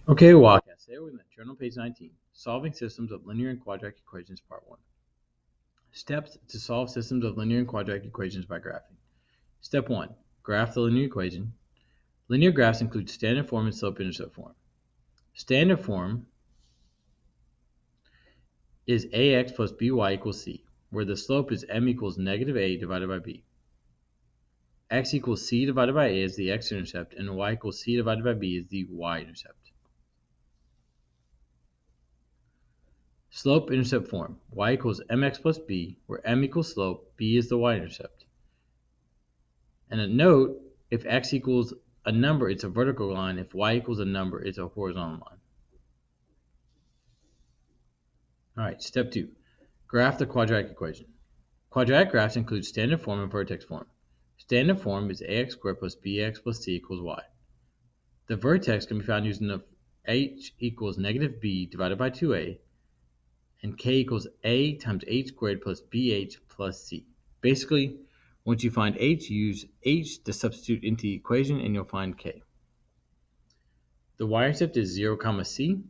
Okay, Wildcat, today we're in the journal page 19, Solving Systems of Linear and Quadratic Equations, Part 1. Steps to solve systems of linear and quadratic equations by graphing. Step 1. Graph the linear equation. Linear graphs include standard form and slope-intercept form. Standard form is ax plus by equals c, where the slope is m equals negative a divided by b. X equals c divided by a is the x-intercept, and y equals c divided by b is the y-intercept. Slope-intercept form, y equals mx plus b, where m equals slope, b is the y-intercept. And a note, if x equals a number, it's a vertical line. If y equals a number, it's a horizontal line. All right, step 2. Graph the quadratic equation. Quadratic graphs include standard form and vertex form. Standard form is ax squared plus bx plus c equals y. The vertex can be found using the h equals negative b divided by 2a, and k equals a times h squared plus bh plus c. Basically, once you find h, use h to substitute into the equation, and you'll find k. The y-intercept is 0, c.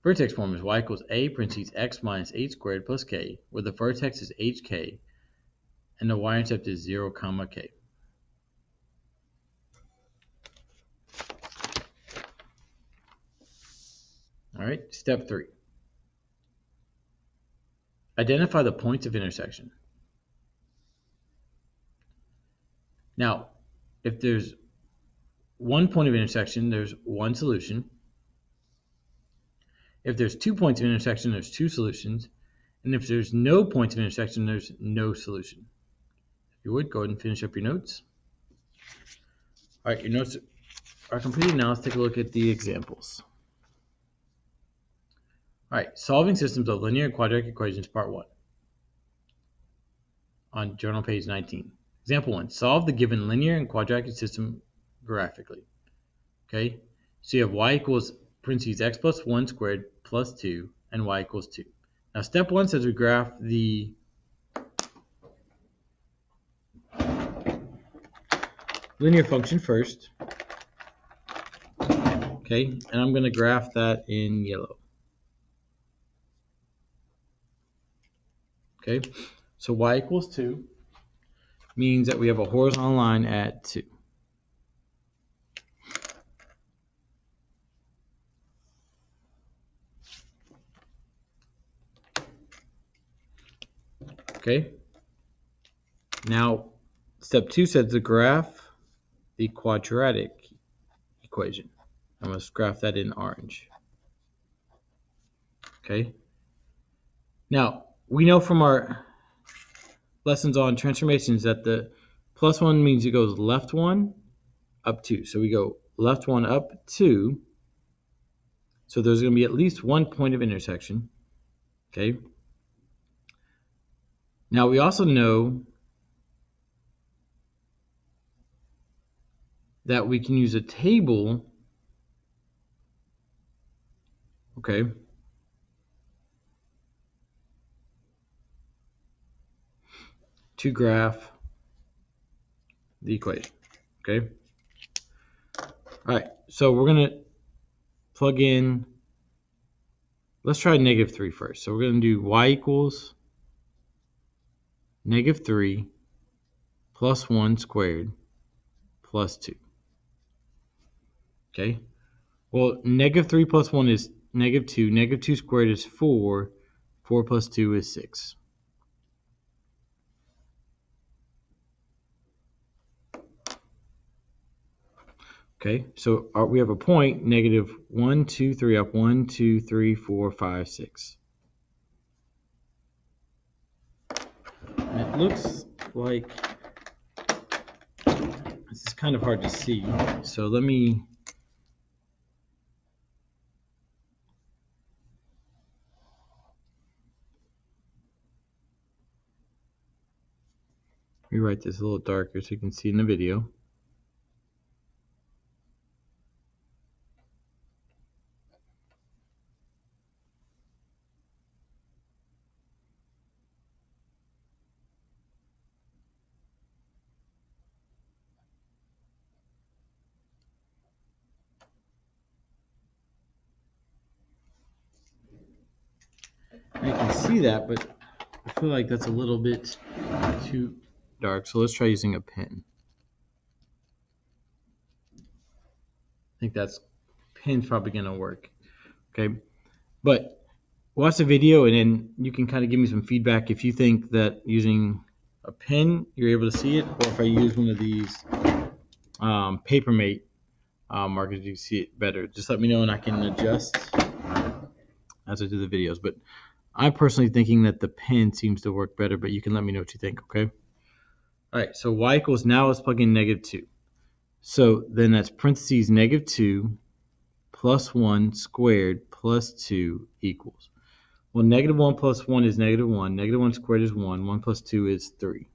Vertex form is y equals a parentheses x minus h squared plus k, where the vertex is hk, and the y-intercept is 0, k. All right, step 3. Identify the points of intersection. Now, if there's one point of intersection, there's one solution. If there's 2 points of intersection, there's 2 solutions. And if there's no points of intersection, there's no solution. If you would, go ahead and finish up your notes. All right, your notes are completed. Now let's take a look at the examples. All right, solving systems of linear and quadratic equations, part 1. On journal page 19. Example 1, solve the given linear and quadratic system graphically. Okay, so you have y equals parentheses x plus 1 squared plus 2, and y equals 2. Now step 1 says we graph the linear function first. Okay, and I'm going to graph that in yellow. Okay, so y equals 2 means that we have a horizontal line at 2. Okay, now step 2 says to graph the quadratic equation. I must graph that in orange. Okay, now we know from our lessons on transformations that the plus 1 means it goes left 1 up 2. So we go left 1 up 2. So there's going to be at least one point of intersection. Okay. Now we also know that we can use a table. Okay. To graph the equation. Okay. All right. So we're going to plug in. Let's try negative 3 first. So we're going to do y equals negative 3 plus 1 squared plus 2. Okay. Well, negative 3 plus 1 is negative 2. Negative 2 squared is 4. 4 plus 2 is 6. Okay, so we have a point, negative 1, 2, 3 up, 1, 2, 3, 4, 5, 6. And it looks like this is kind of hard to see. So let me rewrite this a little darker so you can see in the video. can see that, but I feel like that's a little bit too dark. So let's try using a pen. I think that's pen's probably going to work. Okay, but watch the video and then you can kind of give me some feedback if you think that using a pen you're able to see it, or if I use one of these Papermate markers you see it better. Just let me know and I can adjust as I do the videos. But I'm personally thinking that the pen seems to work better, but you can let me know what you think, okay? All right, so y equals, now let's plug in -2. So then that's parentheses -2 plus 1 squared plus 2 equals. Well, -1 plus 1 is -1. -1 squared is 1. 1 plus 2 is 3.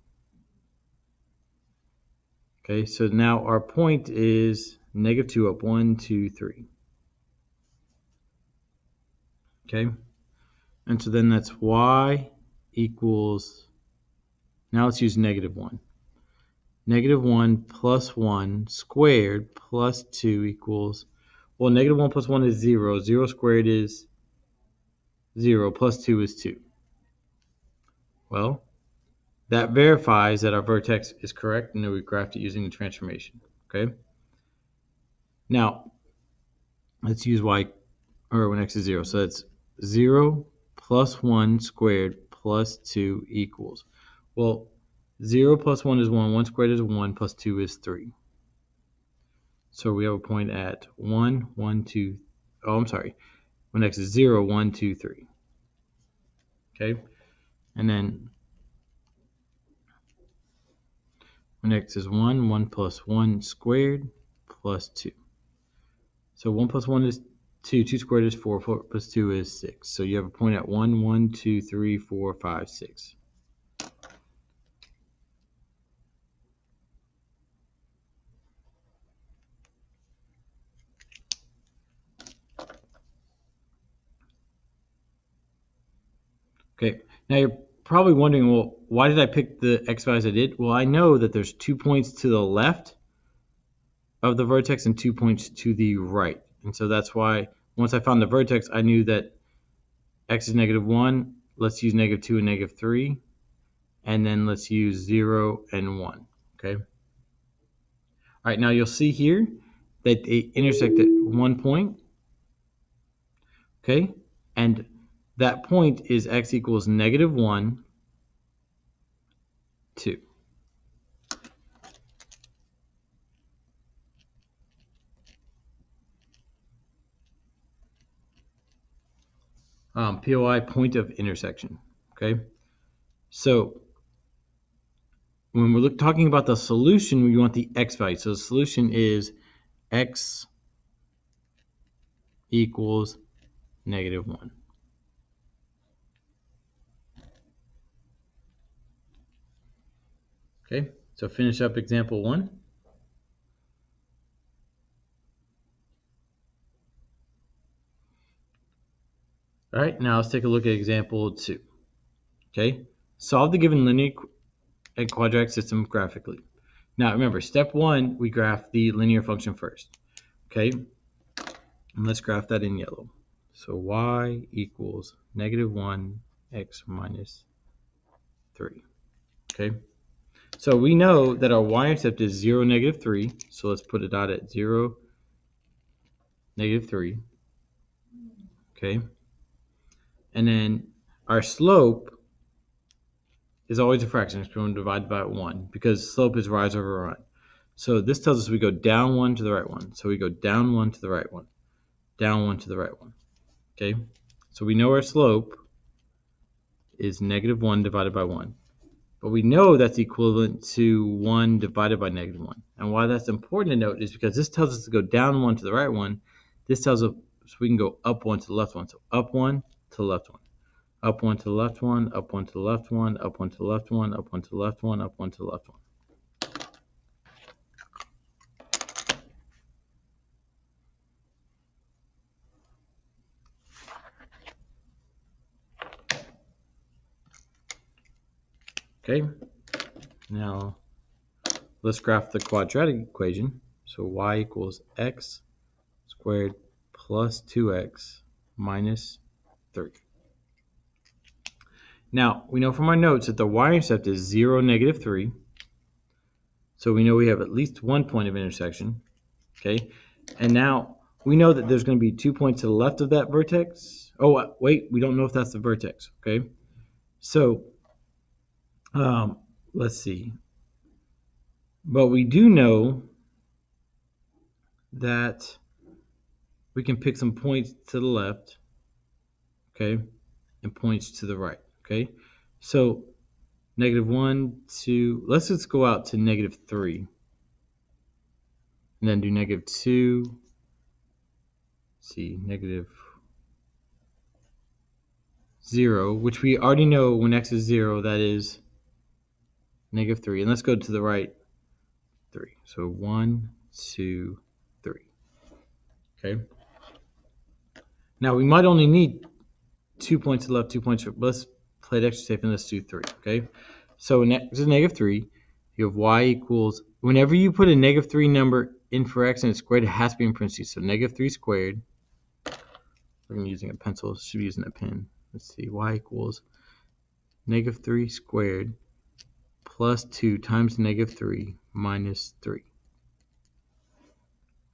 Okay, so now our point is -2 up 1, 2, 3. Okay, and so then that's y equals, now let's use -1. -1 plus 1 squared plus 2 equals, well, -1 plus 1 is 0. 0 squared is 0 plus 2 is 2. Well, that verifies that our vertex is correct and that we graphed it using the transformation. Okay. Now, let's use y, or when x is 0. So that's 0 plus 1 squared plus 2 equals. Well, 0 plus 1 is 1. 1 squared is 1 plus 2 is 3. So we have a point at 1, 1, 2. Oh, I'm sorry. When x is 0, 1, 2, 3. Okay. And then when x is 1, 1 plus 1 squared plus 2. So 1 plus 1 is 2. 2 squared is 4. 4 plus 2 is 6. So you have a point at 1, 1, 2, 3, 4, 5, 6. Okay, now you're probably wondering, well, why did I pick the x values I did? Well, I know that there's 2 points to the left of the vertex and 2 points to the right. And so that's why once I found the vertex, I knew that x is -1. Let's use -2 and -3. And then let's use 0 and 1. Okay. All right, now you'll see here that they intersect at 1 point. Okay, and that point is x equals -1, 2. POI, point of intersection. Okay, so when we're talking about the solution, we want the x value. So the solution is x equals -1. Okay, so finish up example 1. All right, now let's take a look at example 2. Okay, solve the given linear and quadratic system graphically. Now remember, step 1, we graph the linear function first. Okay, and let's graph that in yellow. So y equals -1, x minus 3. Okay, so we know that our y-intercept is 0, -3. So let's put a dot at 0, -3. Okay, and then our slope is always a fraction. It's going to divide by 1 because slope is rise over run. So this tells us we go down 1 to the right 1. So we go down 1 to the right 1, down 1 to the right 1. Okay, so we know our slope is -1 divided by 1. But we know that's equivalent to 1 divided by -1. And why that's important to note is because this tells us to go down 1 to the right 1. This tells us so we can go up 1 to the left 1. So up 1 to the left 1. Up 1 to the left 1, up 1 to the left 1, up 1 to the left 1, up 1 to the left 1, up 1 to the left 1. Okay, now let's graph the quadratic equation. So y equals x squared plus 2x minus 3. Now, we know from our notes that the y-intercept is 0, -3. So we know we have at least one point of intersection. Okay, and now we know that there's going to be 2 points to the left of that vertex. Oh, wait, we don't know if that's the vertex. Okay, so let's see. But we do know that we can pick some points to the left, okay, and points to the right, okay? So -1, 2, let's just go out to -3, and then do -2, see, -0, which we already know when x is 0, that is -3. And let's go to the right, 3. So 1, 2, 3, okay? Now we might only need 2 points to the left, 2 points to the right. Let's play it extra safe and let's do 3, okay? So when x is -3, you have y equals, whenever you put a -3 number in for x and it's squared, it has to be in parentheses. So -3 squared, I'm using a pencil, should be using a pen. Let's see, y equals -3 squared plus 2 times -3 minus 3,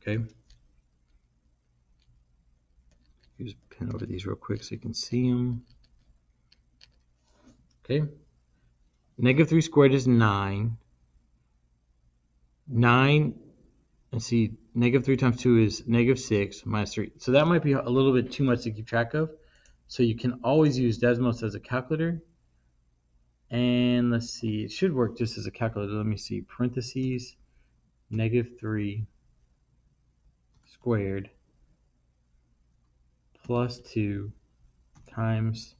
okay? Use a pen over these real quick so you can see them. Okay, -3 squared is 9. 9, let's see, -3 times 2 is -6 minus 3. So that might be a little bit too much to keep track of. So you can always use Desmos as a calculator. And let's see, it should work just as a calculator. Let me see, parentheses, -3 squared plus 2 times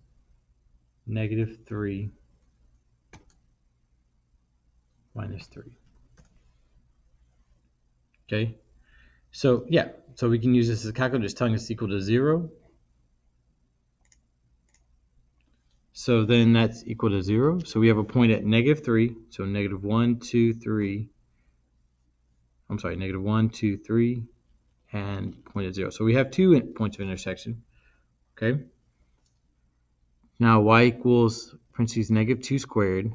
-3 minus 3. Okay, so yeah, so we can use this as a calculator, just telling us it's equal to 0. So then that's equal to 0. So we have a point at -3. So -1, 2, 3. I'm sorry, -1, 2, 3, and point at 0. So we have 2 points of intersection. Okay. Now y equals parentheses -2 squared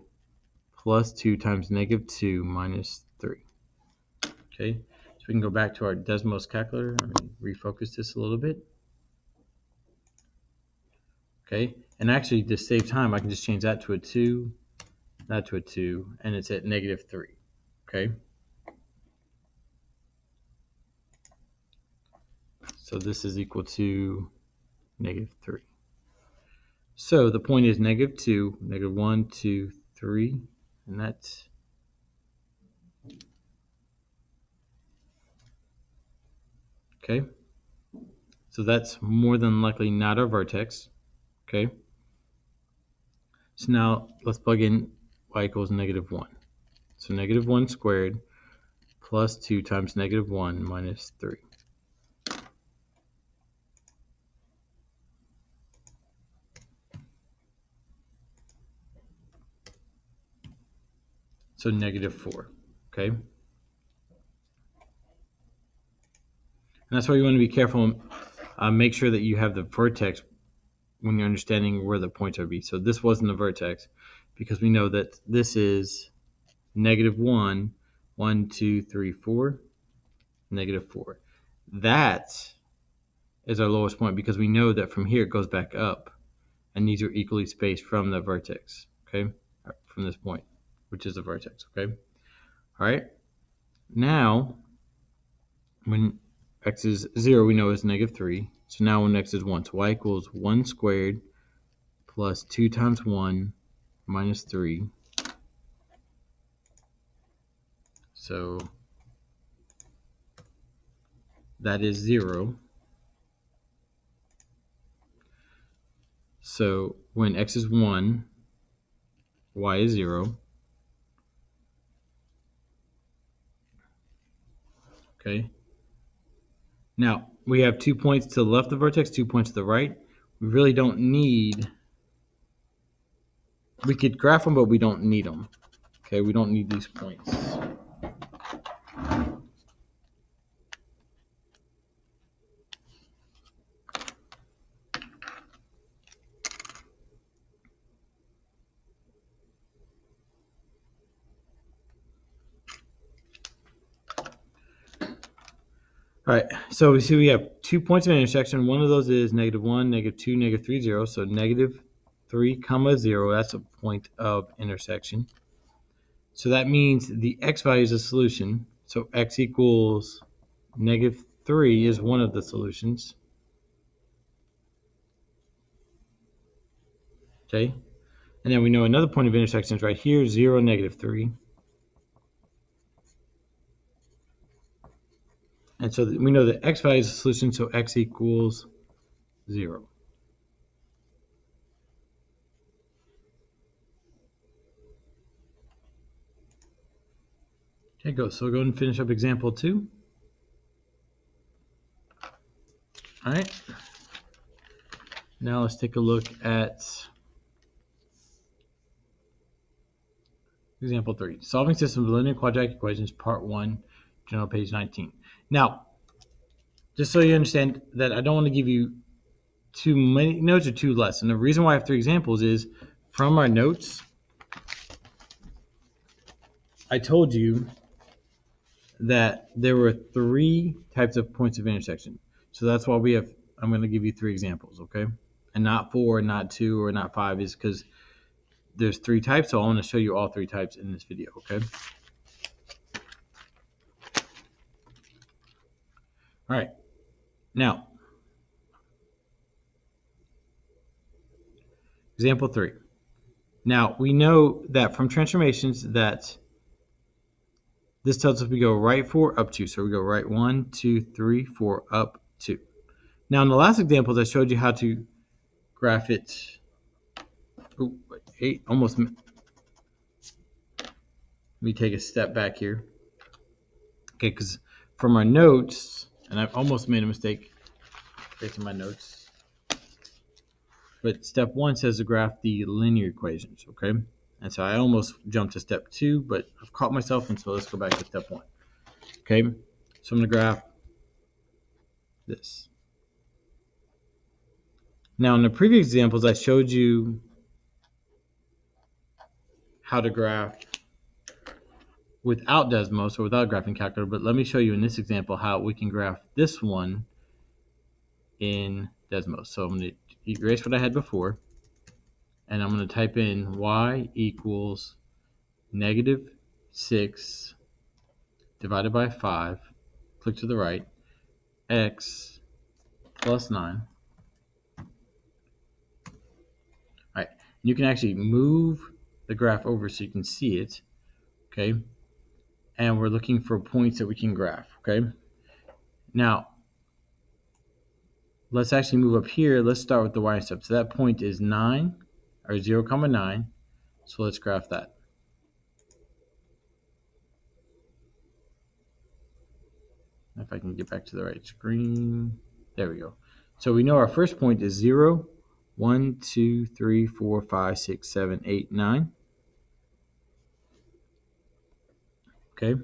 plus 2 times -2 minus 3. Okay. So we can go back to our Desmos calculator. Let me refocus this a little bit. Okay. And actually, to save time, I can just change that to a 2, that to a 2, and it's at -3. Okay. So this is equal to -3. So the point is -2, -1, 2, 3, and that's okay. So that's more than likely not our vertex. Okay. So now let's plug in y equals -1. So -1 squared plus 2 times -1 minus 3. So -4. Okay. And that's why you want to be careful. Make sure that you have the vertex when you're understanding where the points are be. So this wasn't a vertex because we know that this is -1, 1, 2, 3, 4, -4. That is our lowest point because we know that from here it goes back up, and these are equally spaced from the vertex, okay, from this point, which is the vertex, okay. All right, now when x is 0, we know is -3. So now when x is 1, so y equals 1 squared plus 2 times 1 minus 3. So that is 0. So when x is 1, y is 0. Okay. Now we have 2 points to the left of the vertex, 2 points to the right. We really don't need. We could graph them, but we don't need them. Okay, we don't need these points. All right, so we see we have 2 points of intersection. One of those is -1, -2, -3, 0. So -3, 0, that's a point of intersection. So that means the x value is a solution. So x equals -3 is one of the solutions. Okay, and then we know another point of intersection is right here, 0, -3. And so we know that x value is a solution, so x equals 0. Okay, go. So we'll go ahead and finish up example 2. All right. Now let's take a look at example 3. Solving systems of linear quadratic equations, part 1, general page 19. Now, just so you understand that I don't want to give you too many notes or too less. And the reason why I have 3 examples is from our notes, I told you that there were 3 types of points of intersection. So that's why I'm going to give you 3 examples, okay? And not 4, not 2, or not 5 is because there's 3 types, so I want to show you all 3 types in this video, okay? All right. Now, example 3. Now, we know that from transformations that this tells us we go right 4, up 2. So we go right 1, 2, 3, 4, up 2. Now, in the last examples, I showed you how to graph it. Oh, 8, almost. Let me take a step back here. Okay, because from our notes, and I've almost made a mistake based on my notes, but step 1 says to graph the linear equations, okay? And so I almost jumped to step 2, but I've caught myself, and so let's go back to step 1. Okay, so I'm going to graph this. Now, in the previous examples, I showed you how to graph without Desmos or without a graphing calculator, but let me show you in this example how we can graph this one in Desmos. So I'm going to erase what I had before, and I'm going to type in y equals -6 divided by 5, click to the right, x plus 9. All right, you can actually move the graph over so you can see it, okay? And we're looking for points that we can graph, okay? Now, let's actually move up here. Let's start with the y-intercept. So that point is 9, or 0, 9. So let's graph that. If I can get back to the right screen. There we go. So we know our first point is 0, 1, 2, 3, 4, 5, 6, 7, 8, 9. Okay.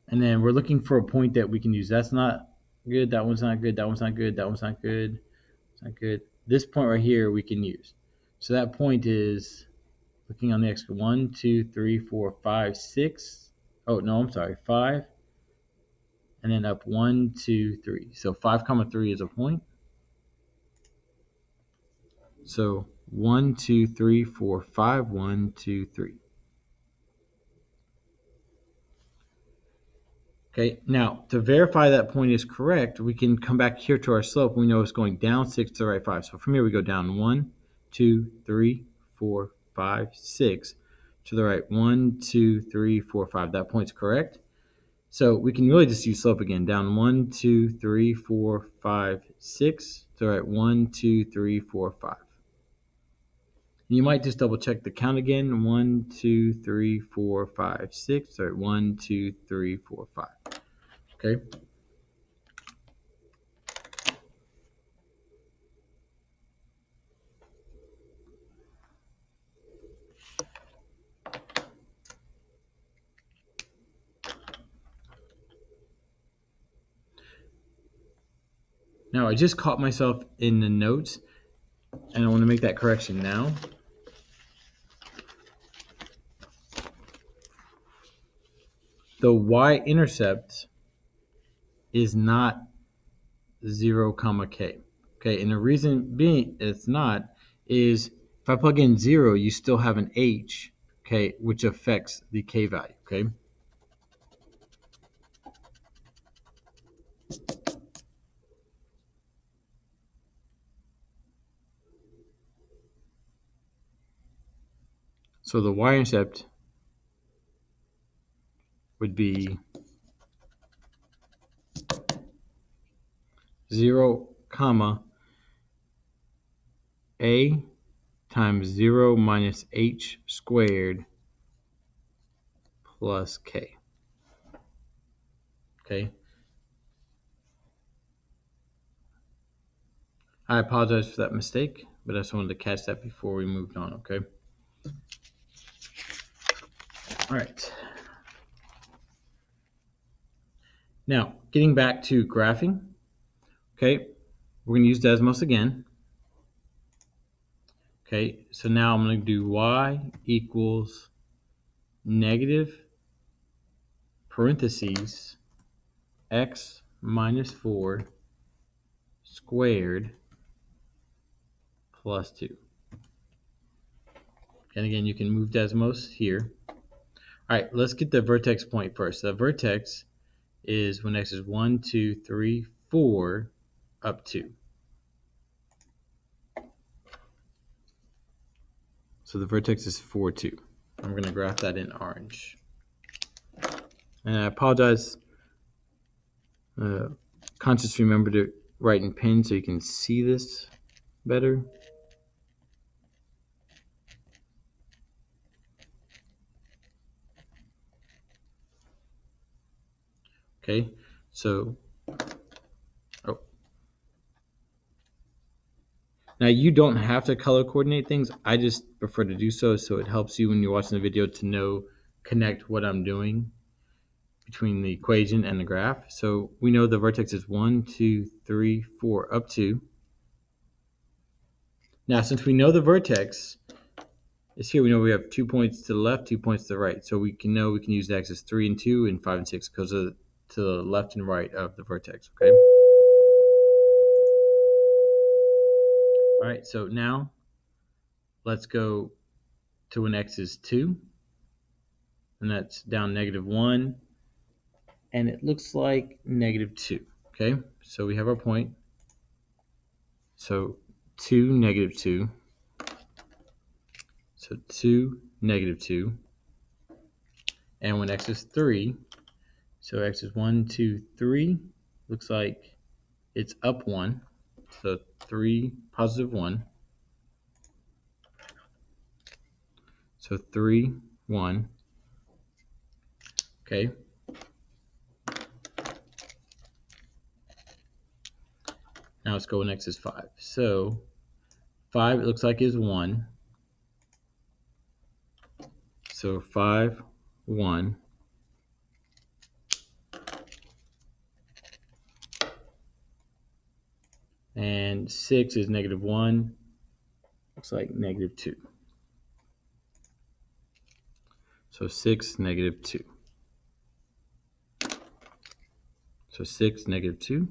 And then we're looking for a point that we can use. That's not good. That one's not good. That one's not good. That one's not good. It's not good. This point right here we can use. So that point is looking on the x 1, 2, 3, 4, 5, 6. Oh, no, I'm sorry. 5. And then up 1, 2, 3. So 5, 3 is a point. So 1, 2, 3, 4, 5, 1, 2, 3. Okay, now to verify that point is correct, we can come back here to our slope. We know it's going down 6 to the right 5. So from here we go down 1, 2, 3, 4, 5, 6 to the right 1, 2, 3, 4, 5. That point's correct. So we can really just use slope again. Down 1, 2, 3, 4, 5, 6 to the right 1, 2, 3, 4, 5. You might just double check the count again. 1, 2, 3, 4, 5, 6. Sorry, 1, 2, 3, 4, 5. Okay. Now I just caught myself in the notes, and I want to make that correction now. The y-intercept is not 0, comma k. Okay, and the reason being it's not is if I plug in 0, you still have an h, okay, which affects the k value, okay? So the y-intercept would be 0, comma a times 0 minus h squared plus k. Okay. I apologize for that mistake, but I just wanted to catch that before we moved on, okay? All right. Now, getting back to graphing, okay, we're going to use Desmos again. Okay, so now I'm going to do y equals negative parentheses x minus 4 squared plus 2. And again, you can move Desmos here. All right, let's get the vertex point first. The vertex is when x is 1, 2, 3, 4, up 2. So the vertex is 4, 2. I'm going to graph that in orange. And I apologize. Conscious remember to write in pen so you can see this better. Okay, so now you don't have to color coordinate things. I just prefer to do so it helps you when you're watching the video to know, connect what I'm doing between the equation and the graph. So we know the vertex is 1, 2, 3, 4, up 2. Now since we know the vertex is here, we know we have 2 points to the left, 2 points to the right. So we can use the axis 3 and 2 and 5 and 6 because to the left and right of the vertex, okay? All right, so now let's go to when x is 2, and that's down -1, and it looks like -2, okay? So we have our point. So 2, -2. So 2, -2. And when x is 3, so x is 1, 2, 3, looks like it's up 1. So 3, +1. So 3, 1. Okay. Now let's go when x is 5. So 5, it looks like is 1. So 5, 1. And 6 is -1. Looks like -2. So 6, -2. So 6, -2.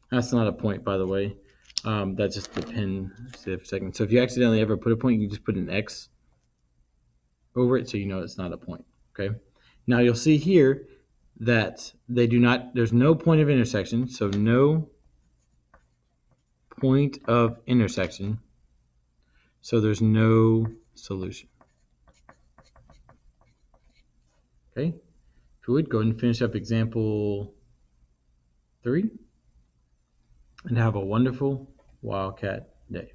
That's not a point, by the way. That's just the pen. See it for a second. So if you accidentally ever put a point, you just put an X over it so you know it's not a point. Okay. Now you'll see here that there's no point of intersection. So no point of intersection. So there's no solution. Okay. If you would, go ahead and finish up example 3 and have a wonderful Wildcat day.